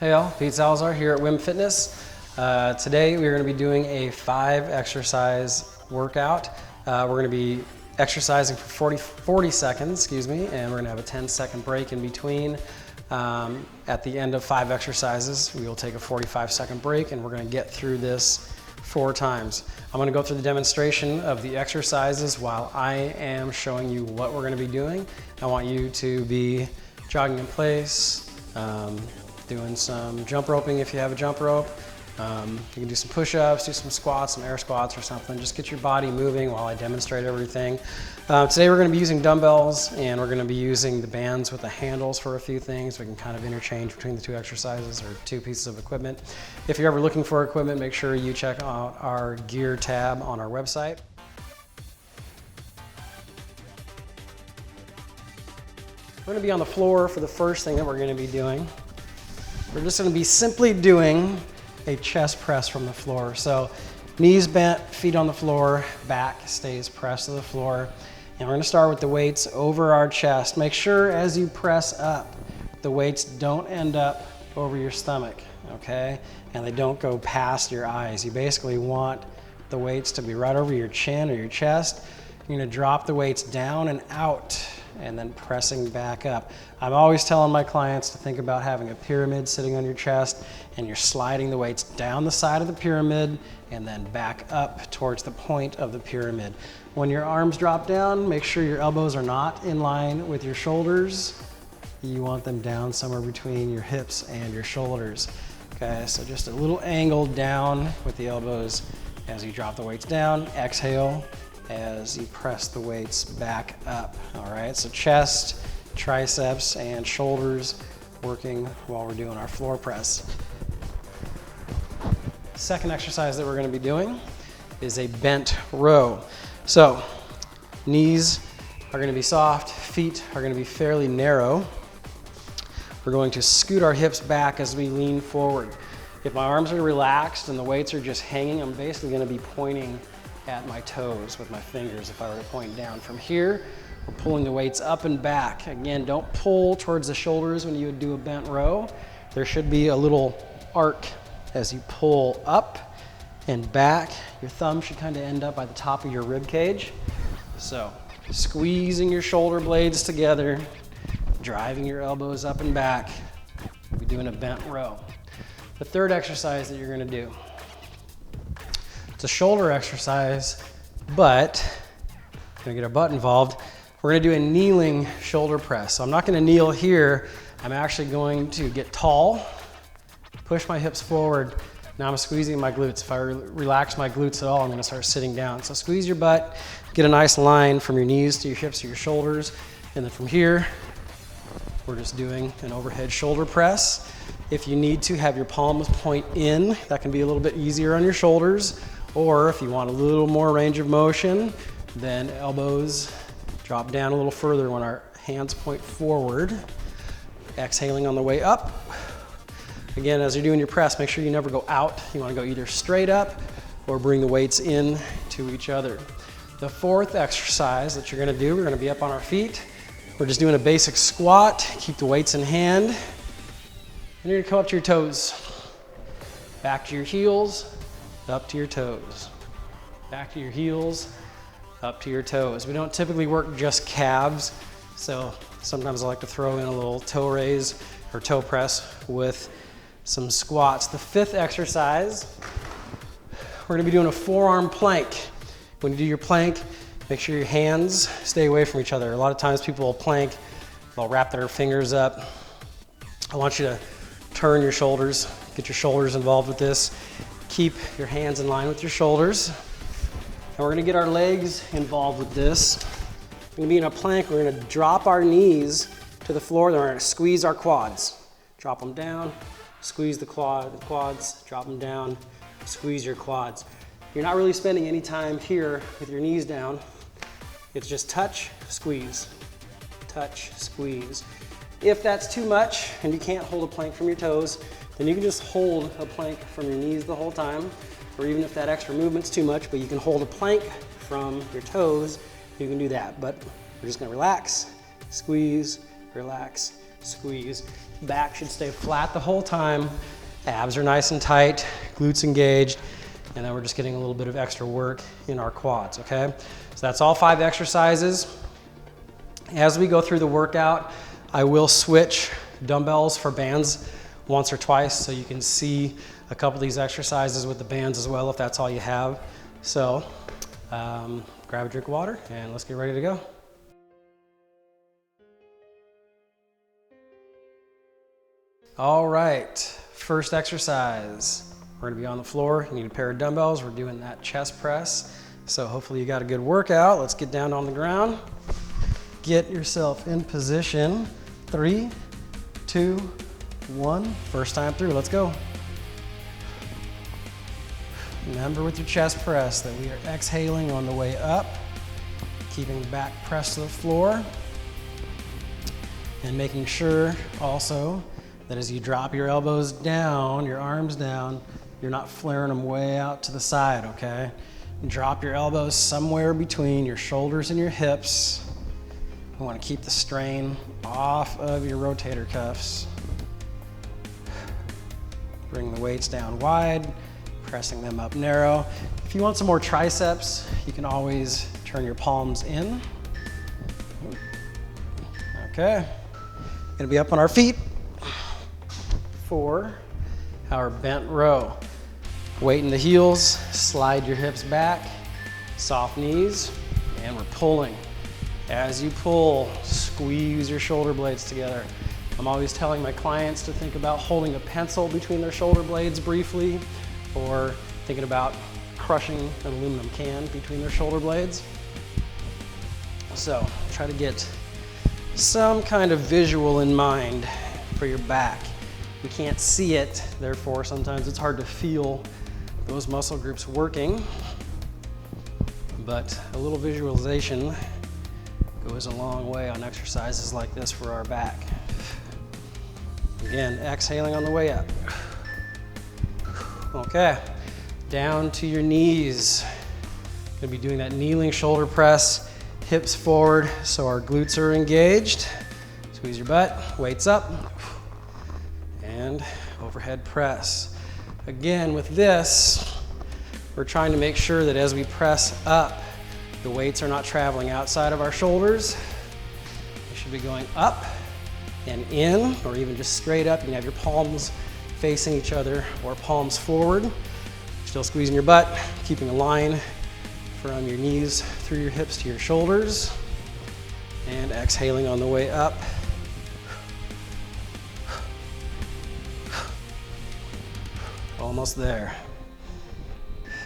Hey all, Pete Salazar here at WYM Fitness. Today we're going to be doing a 5-exercise workout. We're going to be exercising for 40 seconds, and we're going to have a 10-second break in between. At the end of 5 exercises, we will take a 45-second break, and we're going to get through this 4 times. I'm going to go through the demonstration of the exercises while I am showing you what we're going to be doing. I want you to be jogging in place, doing some jump roping if you have a jump rope. You can do some push-ups, do some squats, some air squats or something. Just get your body moving while I demonstrate everything. Today we're going to be using dumbbells, and we're going to be using the bands with the handles for a few things. We can kind of interchange between the 2 exercises or 2 pieces of equipment. If you're ever looking for equipment, make sure you check out our gear tab on our website. We're going to be on the floor for the first thing that we're going to be doing. We're just going to be simply doing a chest press from the floor. So knees bent, feet on the floor, back stays pressed to the floor. And we're going to start with the weights over our chest. Make sure as you press up, the weights don't end up over your stomach, okay? And they don't go past your eyes. You basically want the weights to be right over your chin or your chest. You're going to drop the weights down and out, and then pressing back up. I'm always telling my clients to think about having a pyramid sitting on your chest, and you're sliding the weights down the side of the pyramid and then back up towards the point of the pyramid. When your arms drop down, make sure your elbows are not in line with your shoulders. You want them down somewhere between your hips and your shoulders. Okay, so just a little angle down with the elbows as you drop the weights down. Exhale as you press the weights back up. All right, so chest, triceps, and shoulders working while we're doing our floor press. Second exercise that we're going to be doing is a bent row. So knees are going to be soft, feet are going to be fairly narrow. We're going to scoot our hips back as we lean forward. If my arms are relaxed and the weights are just hanging, I'm basically going to be pointing at my toes with my fingers if I were to point down. From here, we're pulling the weights up and back. Again, don't pull towards the shoulders when you would do a bent row. There should be a little arc as you pull up and back. Your thumb should kind of end up by the top of your rib cage. So squeezing your shoulder blades together, driving your elbows up and back. We're doing a bent row. The third exercise that you're going to do, it's a shoulder exercise, but we're going to get our butt involved. We're going to do a kneeling shoulder press. So I'm not going to kneel here. I'm actually going to get tall, push my hips forward. Now I'm squeezing my glutes. If I relax my glutes at all, I'm going to start sitting down. So squeeze your butt, get a nice line from your knees to your hips to your shoulders. And then from here, we're just doing an overhead shoulder press. If you need to have your palms point in, that can be a little bit easier on your shoulders. Or if you want a little more range of motion, then elbows drop down a little further when our hands point forward. Exhaling on the way up. Again, as you're doing your press, make sure you never go out. You want to go either straight up or bring the weights in to each other. The fourth exercise that you're going to do, we're going to be up on our feet. We're just doing a basic squat. Keep the weights in hand. And you're going to come up to your toes. Back to your heels. Up to your toes. Back to your heels, up to your toes. We don't typically work just calves, so sometimes I like to throw in a little toe raise or toe press with some squats. The fifth exercise, we're going to be doing a forearm plank. When you do your plank, make sure your hands stay away from each other. A lot of times people will plank, they'll wrap their fingers up. I want you to turn your shoulders, get your shoulders involved with this. Keep your hands in line with your shoulders. And we're gonna get our legs involved with this. We're gonna be in a plank, we're gonna drop our knees to the floor, then we're gonna squeeze our quads. Drop them down, squeeze the quads, drop them down, squeeze your quads. You're not really spending any time here with your knees down. It's just touch, squeeze, touch, squeeze. If that's too much and you can't hold a plank from your toes, then you can just hold a plank from your knees the whole time, or even if that extra movement's too much, but you can hold a plank from your toes, you can do that. But we're just gonna relax, squeeze, relax, squeeze. Back should stay flat the whole time. Abs are nice and tight, glutes engaged, and then we're just getting a little bit of extra work in our quads, okay? So that's all 5 exercises. As we go through the workout, I will switch dumbbells for bands once or twice so you can see a couple of these exercises with the bands as well if that's all you have. So grab a drink of water and let's get ready to go. All right, first exercise. We're gonna be on the floor. You need a pair of dumbbells. We're doing that chest press. So hopefully you got a good workout. Let's get down on the ground. Get yourself in position. 3, 2, 1. First time through, let's go. Remember with your chest press that we are exhaling on the way up, keeping the back pressed to the floor, and making sure also that as you drop your elbows down, your arms down, you're not flaring them way out to the side, okay? Drop your elbows somewhere between your shoulders and your hips. You want to keep the strain off of your rotator cuffs. Bring the weights down wide, pressing them up narrow. If you want some more triceps, you can always turn your palms in. Okay, gonna be up on our feet for our bent row. Weight in the heels, slide your hips back, soft knees, and we're pulling. As you pull, squeeze your shoulder blades together. I'm always telling my clients to think about holding a pencil between their shoulder blades briefly, or thinking about crushing an aluminum can between their shoulder blades. So try to get some kind of visual in mind for your back. We can't see it, therefore sometimes it's hard to feel those muscle groups working, but a little visualization goes a long way on exercises like this for our back. Again, exhaling on the way up. Okay, down to your knees. Gonna be doing that kneeling shoulder press, hips forward so our glutes are engaged. Squeeze your butt, weights up, and overhead press. Again, with this, we're trying to make sure that as we press up, the weights are not traveling outside of our shoulders. They should be going up and in, or even just straight up. You can have your palms facing each other or palms forward. Still squeezing your butt, keeping a line from your knees through your hips to your shoulders, and exhaling on the way up. Almost there.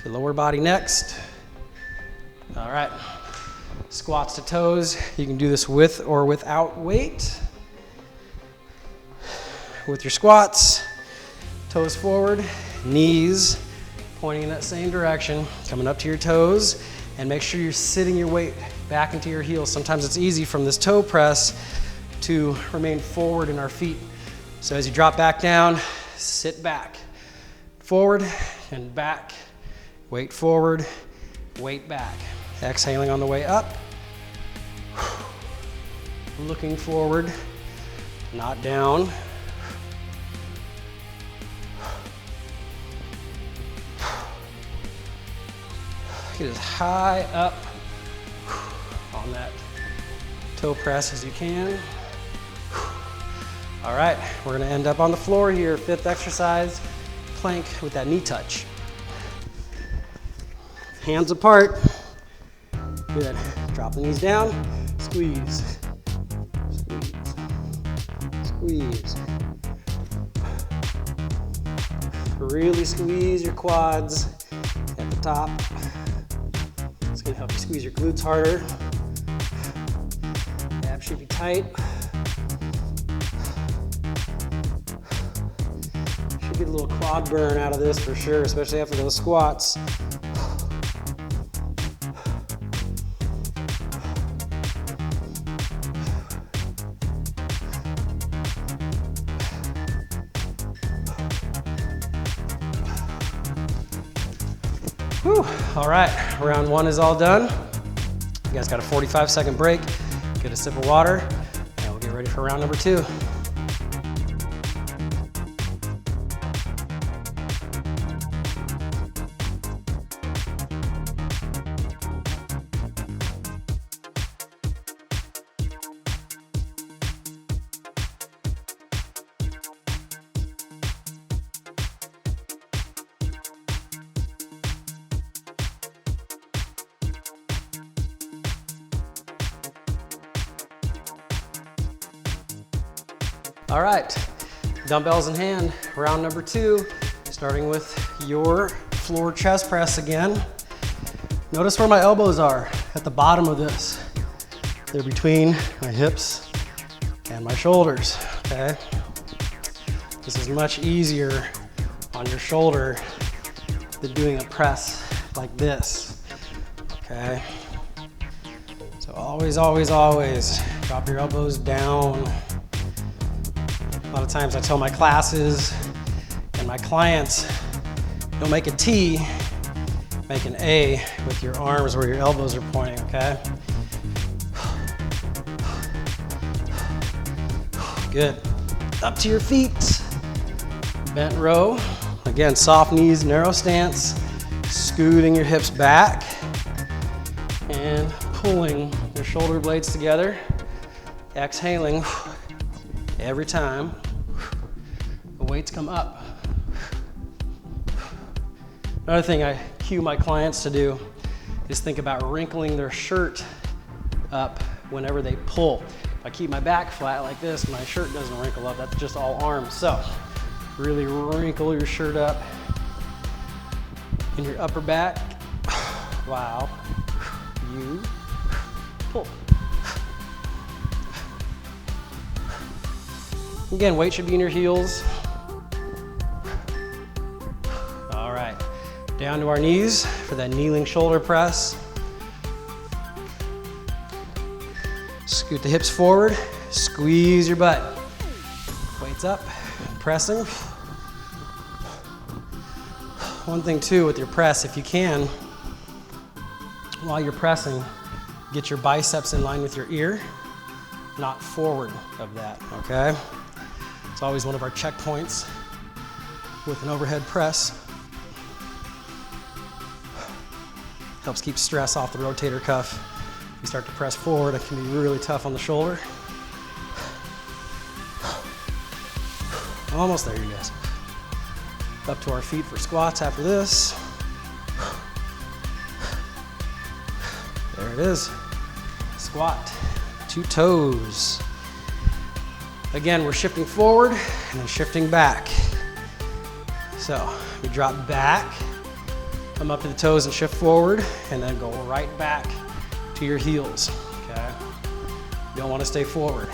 The lower body next. All right, squats to toes. You can do this with or without weight. With your squats, toes forward, knees pointing in that same direction, coming up to your toes, and make sure you're sitting your weight back into your heels. Sometimes it's easy from this toe press to remain forward in our feet. So as you drop back down, sit back. Forward and back, weight forward, weight back. Exhaling on the way up. Looking forward, not down. Get as high up on that toe press as you can. All right, we're gonna end up on the floor here. 5th exercise, plank with that knee touch. Hands apart. Good. Drop the knees down. Squeeze. Squeeze. Squeeze. Really squeeze your quads at the top. It's going to help you squeeze your glutes harder. Abs should be tight. Should get a little quad burn out of this for sure, especially after those squats. Whew. All right, round 1 is all done. You guys got a 45-second break. Get a sip of water, and we'll get ready for round number 2. All right, dumbbells in hand, round number 2, starting with your floor chest press again. Notice where my elbows are at the bottom of this. They're between my hips and my shoulders, okay? This is much easier on your shoulder than doing a press like this, okay? So always, always, always drop your elbows down. A lot of times I tell my classes and my clients, don't make a T, make an A with your arms where your elbows are pointing, okay? Good. Up to your feet. Bent row. Again, soft knees, narrow stance. Scooting your hips back and pulling your shoulder blades together. Exhaling every time the weights come up. Another thing I cue my clients to do is think about wrinkling their shirt up whenever they pull. If I keep my back flat like this, my shirt doesn't wrinkle up. That's just all arms. So really wrinkle your shirt up in your upper back while you pull. Again, weight should be in your heels. All right, down to our knees for that kneeling shoulder press. Scoot the hips forward, squeeze your butt. Weights up, pressing. One thing too with your press, if you can, while you're pressing, get your biceps in line with your ear, not forward of that, okay? It's always one of our checkpoints with an overhead press. Helps keep stress off the rotator cuff. You start to press forward, it can be really tough on the shoulder. Almost there, you guys. Up to our feet for squats after this. There it is. Squat, 2 toes. Again, we're shifting forward and then shifting back. So we drop back, come up to the toes and shift forward, and then go right back to your heels, okay? You don't want to stay forward.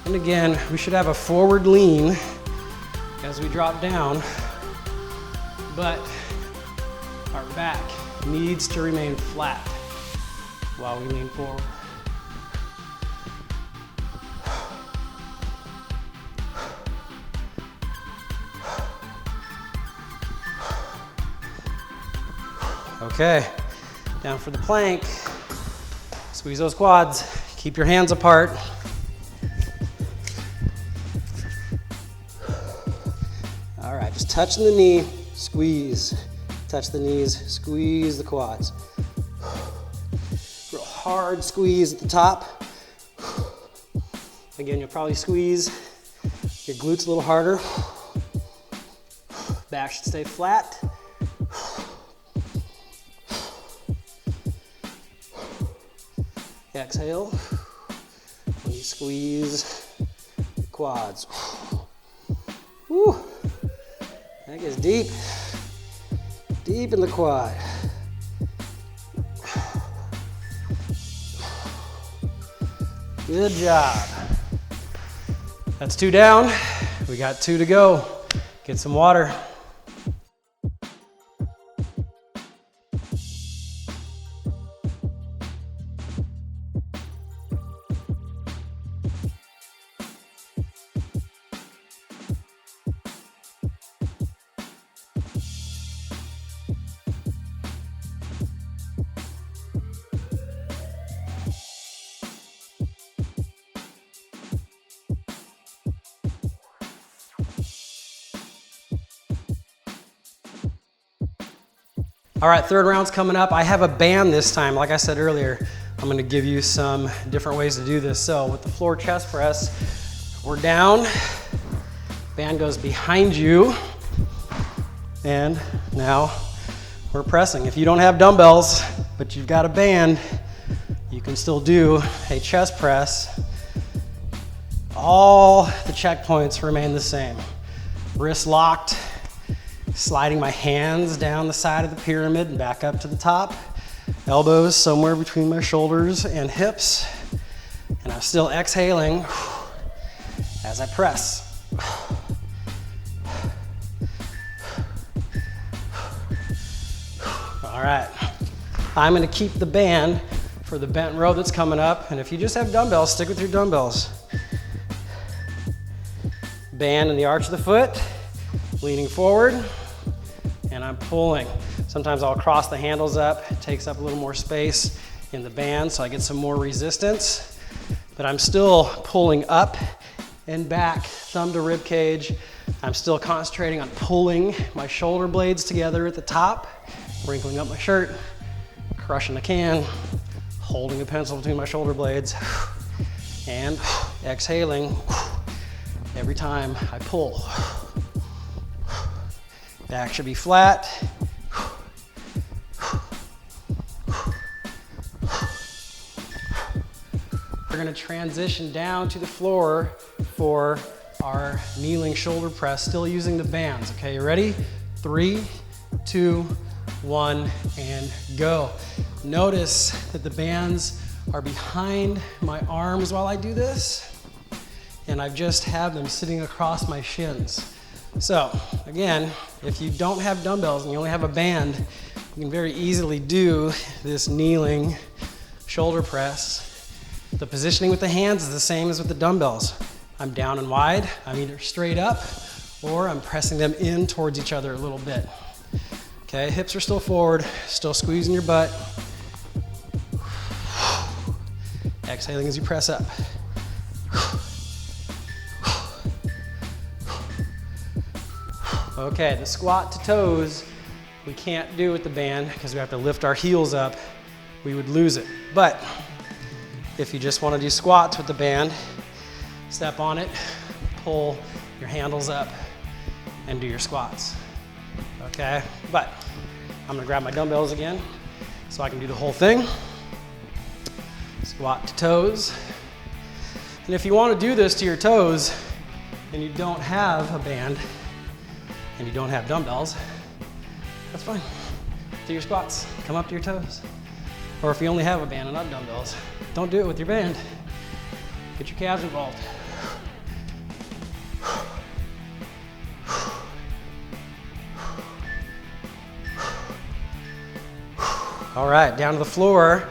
And again, we should have a forward lean as we drop down, but our back needs to remain flat while we lean forward. Okay, down for the plank. Squeeze those quads. Keep your hands apart. All right, just touching the knee, squeeze. Touch the knees, squeeze the quads. Real hard squeeze at the top. Again, you'll probably squeeze your glutes a little harder. Back should stay flat. Exhale when you squeeze the quads. Woo. That gets deep. Deep in the quad. Good job. That's 2 down. We got 2 to go. Get some water. All right, 3rd round's coming up. I have a band this time. Like I said earlier, I'm gonna give you some different ways to do this. So with the floor chest press, we're down, band goes behind you, and now we're pressing. If you don't have dumbbells, but you've got a band, you can still do a chest press. All the checkpoints remain the same. Wrists locked, sliding my hands down the side of the pyramid and back up to the top. Elbows somewhere between my shoulders and hips. And I'm still exhaling as I press. All right, I'm gonna keep the band for the bent row that's coming up. And if you just have dumbbells, stick with your dumbbells. Band in the arch of the foot, leaning forward, and I'm pulling. Sometimes I'll cross the handles up. It takes up a little more space in the band so I get some more resistance. But I'm still pulling up and back, thumb to rib cage. I'm still concentrating on pulling my shoulder blades together at the top, wrinkling up my shirt, crushing the can, holding a pencil between my shoulder blades, and exhaling every time I pull. Back should be flat. We're gonna transition down to the floor for our kneeling shoulder press, still using the bands. Okay, you ready? 3, 2, 1, and go. Notice that the bands are behind my arms while I do this, and I just have them sitting across my shins. So again, if you don't have dumbbells and you only have a band, you can very easily do this kneeling shoulder press. The positioning with the hands is the same as with the dumbbells. I'm down and wide, I'm either straight up or I'm pressing them in towards each other a little bit. Okay, hips are still forward, still squeezing your butt. Exhaling as you press up. Okay, the squat to toes, we can't do with the band because we have to lift our heels up. We would lose it. But if you just want to do squats with the band, step on it, pull your handles up, and do your squats. Okay, but I'm gonna grab my dumbbells again so I can do the whole thing. Squat to toes. And if you want to do this to your toes and you don't have a band and you don't have dumbbells, that's fine. Do your squats, come up to your toes. Or if you only have a band and not dumbbells, don't do it with your band. Get your calves involved. All right, down to the floor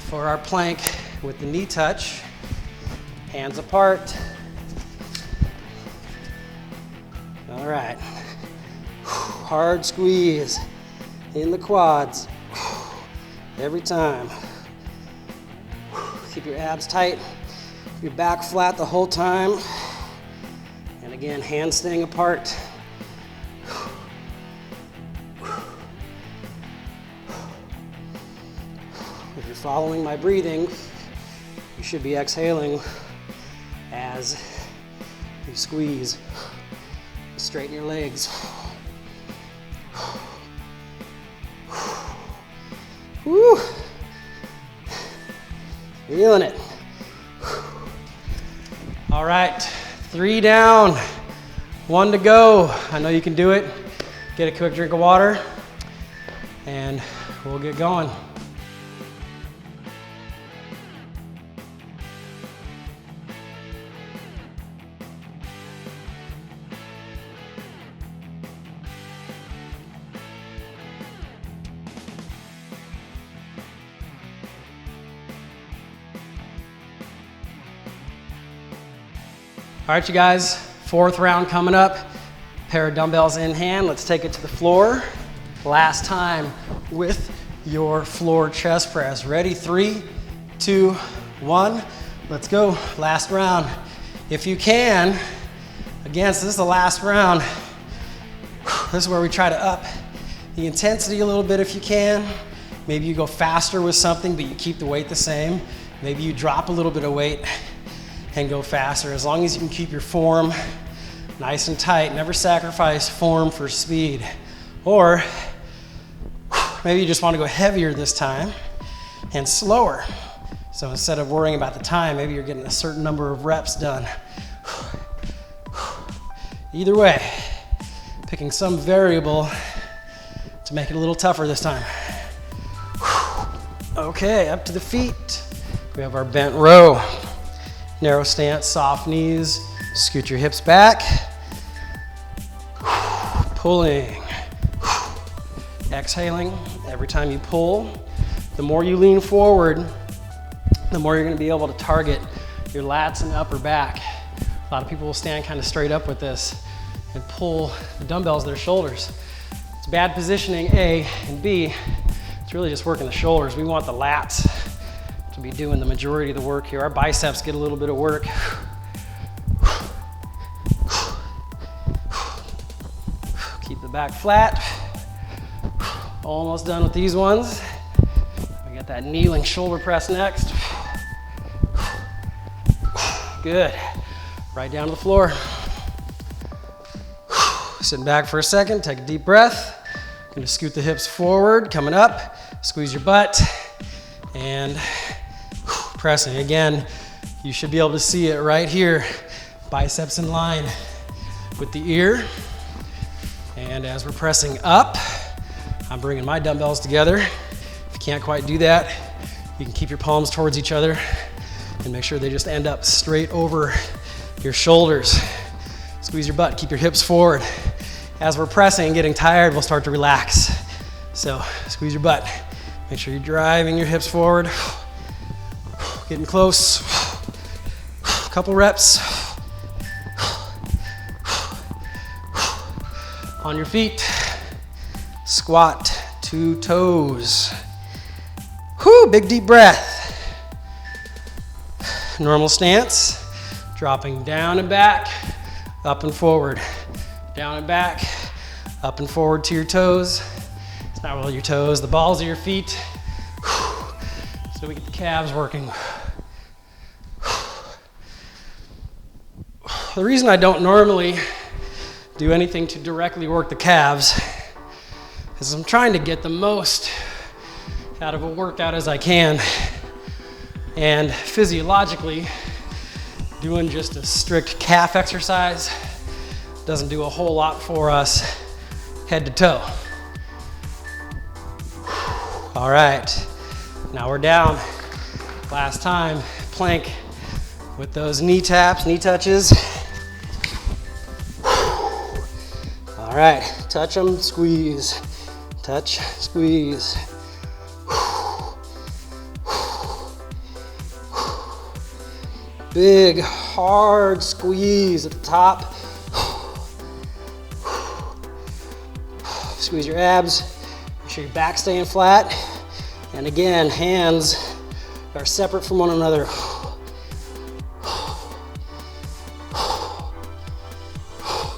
for our plank with the knee touch, hands apart. All right, hard squeeze in the quads every time. Keep your abs tight, your back flat the whole time. And again, hands staying apart. If you're following my breathing, you should be exhaling as you squeeze. Straighten your legs. Woo! Feeling it. All right, 3 down, 1 to go. I know you can do it. Get a quick drink of water, and we'll get going. All right, you guys, 4th round coming up. Pair of dumbbells in hand. Let's take it to the floor. Last time with your floor chest press. Ready? 3, 2, 1. Let's go. Last round. If you can, again, so this is the last round. This is where we try to up the intensity a little bit if you can. Maybe you go faster with something, but you keep the weight the same. Maybe you drop a little bit of weight and go faster, as long as you can keep your form nice and tight. Never sacrifice form for speed. Or maybe you just want to go heavier this time and slower. So instead of worrying about the time, maybe you're getting a certain number of reps done. Either way, picking some variable to make it a little tougher this time. Okay, up to the feet. We have our bent row. Narrow stance, soft knees. Scoot your hips back. Pulling. Exhaling. Every time you pull, the more you lean forward, the more you're going to be able to target your lats and upper back. A lot of people will stand kind of straight up with this and pull the dumbbells to their shoulders. It's bad positioning, A, and B, it's really just working the shoulders. We want the lats to be doing the majority of the work here. Our biceps get a little bit of work. Keep the back flat. Almost done with these ones. We got that kneeling shoulder press next. Good. Right down to the floor. Sitting back for a second, take a deep breath. Gonna scoot the hips forward, coming up. Squeeze your butt and pressing. Again, you should be able to see it right here. Biceps in line with the ear. And as we're pressing up, I'm bringing my dumbbells together. If you can't quite do that, you can keep your palms towards each other and make sure they just end up straight over your shoulders. Squeeze your butt, keep your hips forward. As we're pressing and getting tired, we'll start to relax. So squeeze your butt. Make sure you're driving your hips forward. Getting close. Couple reps. On your feet. Squat, 2 toes. Whew, big deep breath. Normal stance. Dropping down and back, up and forward. Down and back, up and forward to your toes. It's not really your toes, the balls of your feet. So we get the calves working. The reason I don't normally do anything to directly work the calves is I'm trying to get the most out of a workout as I can. And physiologically, doing just a strict calf exercise doesn't do a whole lot for us head to toe. All right, now we're down. Last time, plank with those knee taps, knee touches. All right, touch them, squeeze. Touch, squeeze. Big, hard squeeze at the top. Squeeze your abs. Make sure your back's staying flat. And again, hands are separate from one another.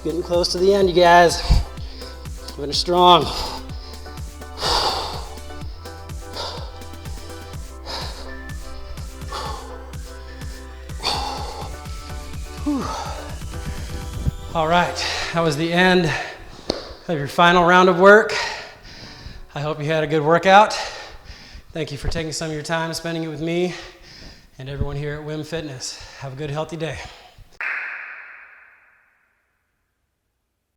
Getting close to the end, you guys. Finish strong. All right, that was the end of your final round of work. I hope you had a good workout. Thank you for taking some of your time, spending it with me and everyone here at WYM Fitness. Have a good, healthy day.